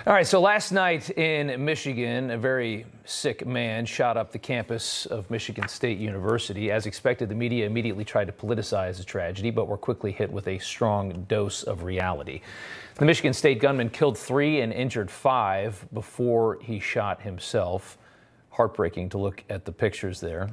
All right, so last night in Michigan, a very sick man shot up the campus of Michigan State University. As expected, the media immediately tried to politicize the tragedy, but were quickly hit with a strong dose of reality. The Michigan State gunman killed 3 and injured 5 before he shot himself. Heartbreaking to look at the pictures there.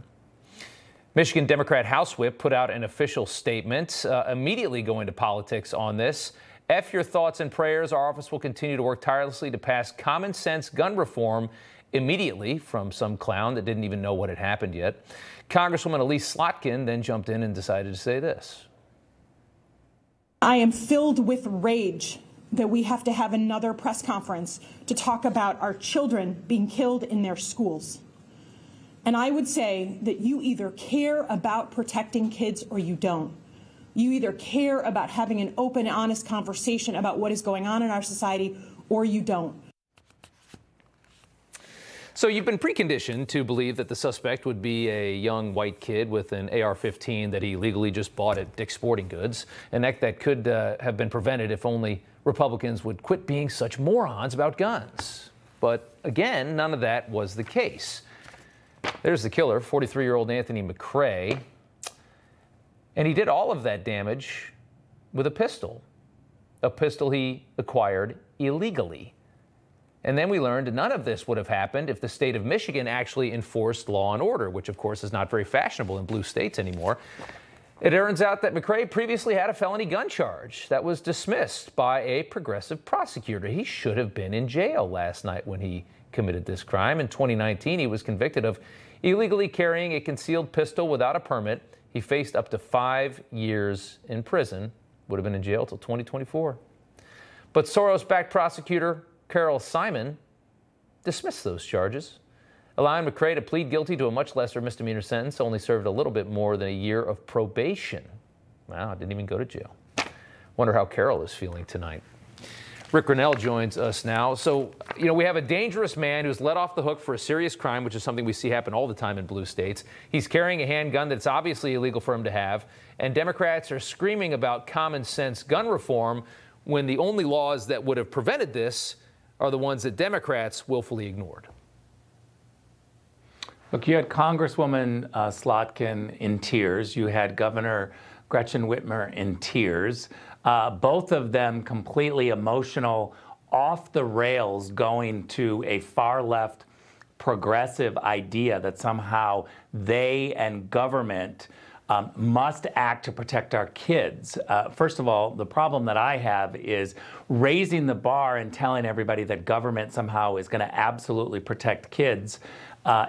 Michigan Democrat House Whip put out an official statement, immediately going to politics on this. F your thoughts and prayers. Our office will continue to work tirelessly to pass common sense gun reform immediately, from some clown that didn't even know what had happened yet. Congresswoman Elise Slotkin then jumped in and decided to say this. I am filled with rage that we have to have another press conference to talk about our children being killed in their schools. And I would say that you either care about protecting kids or you don't. You either care about having an open, honest conversation about what is going on in our society, or you don't. So you've been preconditioned to believe that the suspect would be a young white kid with an AR-15 that he legally just bought at Dick's Sporting Goods, and that could have been prevented if only Republicans would quit being such morons about guns. But again, none of that was the case. There's the killer, 43-year-old Anthony McRae. And he did all of that damage with a pistol he acquired illegally. And then we learned none of this would have happened if the state of Michigan actually enforced law and order, which of course is not very fashionable in blue states anymore. It turns out that McRae previously had a felony gun charge that was dismissed by a progressive prosecutor. He should have been in jail last night when he committed this crime. In 2019, he was convicted of illegally carrying a concealed pistol without a permit. He faced up to 5 years in prison, would have been in jail till 2024. But Soros-backed prosecutor Carol Simon dismissed those charges, allowing McRae to plead guilty to a much lesser misdemeanor sentence, only served a little bit more than a year of probation. Wow, didn't even go to jail. Wonder how Carol is feeling tonight. Rick Grinnell joins us now. So, we have a dangerous man who's let off the hook for a serious crime, which is something we see happen all the time in blue states. He's carrying a handgun that's obviously illegal for him to have. And Democrats are screaming about common sense gun reform when the only laws that would have prevented this are the ones that Democrats willfully ignored. Look, you had Congresswoman Slotkin in tears. You had Governor Gretchen Whitmer in tears. Both of them completely emotional, off the rails, going to a far left progressive idea that somehow they and government must act to protect our kids. First of all, the problem that I have is raising the bar and telling everybody that government somehow is going to absolutely protect kids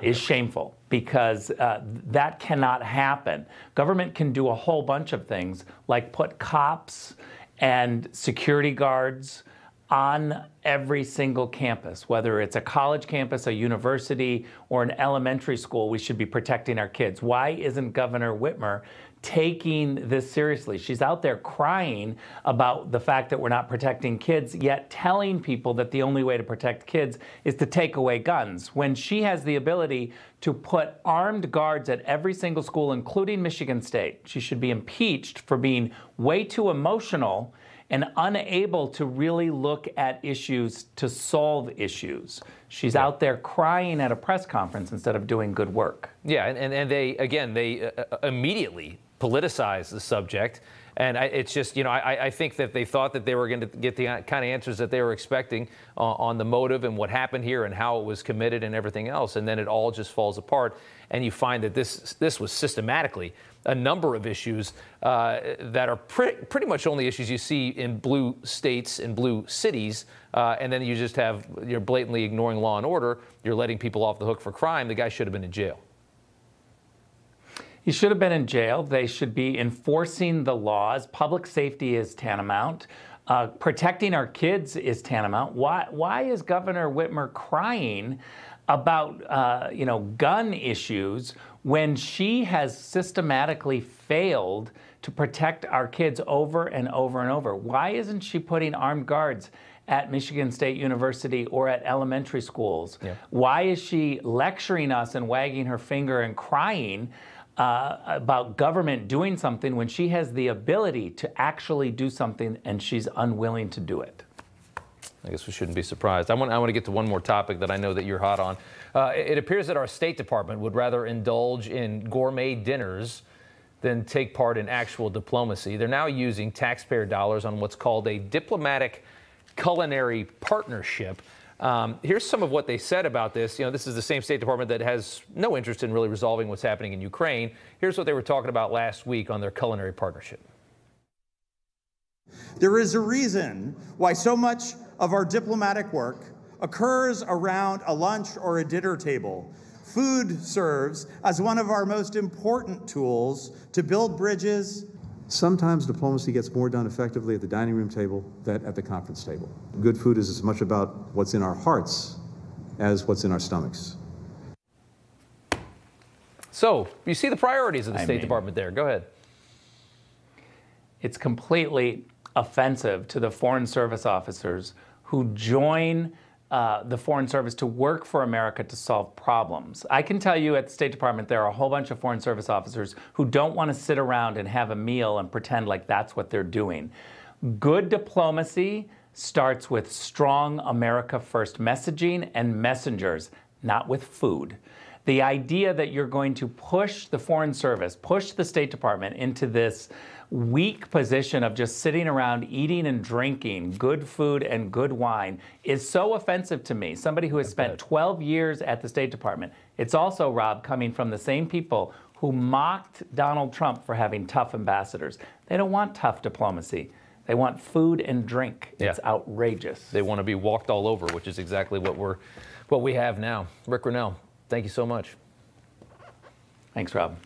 is shameful, because that cannot happen. Government can do a whole bunch of things, like put cops and security guards on every single campus, whether it's a college campus, a university, or an elementary school. We should be protecting our kids. Why isn't Governor Whitmer taking this seriously? She's out there crying about the fact that we're not protecting kids, yet telling people that the only way to protect kids is to take away guns, when she has the ability to put armed guards at every single school, including Michigan State. She should be impeached for being way too emotional and unable to really look at issues to solve issues. She's out there crying at a press conference instead of doing good work. Yeah, and they immediately politicize the subject. And it's just, I think that they thought that they were going to get the kind of answers that they were expecting on the motive and what happened here and how it was committed and everything else. And then it all just falls apart. And you find that this was systematically a number of issues that are pretty much only issues you see in blue states and blue cities. And then you just you're blatantly ignoring law and order. You're letting people off the hook for crime. The guy should have been in jail. He should have been in jail. They should be enforcing the laws. Public safety is tantamount. Protecting our kids is tantamount. Why is Governor Whitmer crying about gun issues when she has systematically failed to protect our kids over and over and over? Why isn't she putting armed guards at Michigan State University or at elementary schools? Yeah. Why is she lecturing us and wagging her finger and crying about government doing something when she has the ability to actually do something and she's unwilling to do it? I guess we shouldn't be surprised. I want to get to one more topic that I know that you're hot on. It appears that our State Department would rather indulge in gourmet dinners than take part in actual diplomacy. They're now using taxpayer dollars on what's called a diplomatic culinary partnership. Here's some of what they said about this. You know, this is the same State Department that has no interest in really resolving what's happening in Ukraine. Here's what they were talking about last week on their culinary partnership. There is a reason why so much of our diplomatic work occurs around a lunch or a dinner table. Food serves as one of our most important tools to build bridges. Sometimes diplomacy gets more done effectively at the dining room table than at the conference table. Good food is as much about what's in our hearts as what's in our stomachs. So, you see the priorities of the State Department there. Go ahead. It's completely offensive to the Foreign Service officers who join the Foreign Service to work for America to solve problems. I can tell you at the State Department there are a whole bunch of Foreign Service officers who don't want to sit around and have a meal and pretend like that's what they're doing. Good diplomacy starts with strong America First messaging and messengers, not with food. The idea that you're going to push the Foreign Service, push the State Department into this weak position of just sitting around eating and drinking good food and good wine is so offensive to me. Somebody who has spent 12 years at the State Department. It's also, Rob, coming from the same people who mocked Donald Trump for having tough ambassadors. They don't want tough diplomacy. They want food and drink. Yeah. It's outrageous. They want to be walked all over, which is exactly what we have now. Rick Grinnell, thank you so much. Thanks, Rob.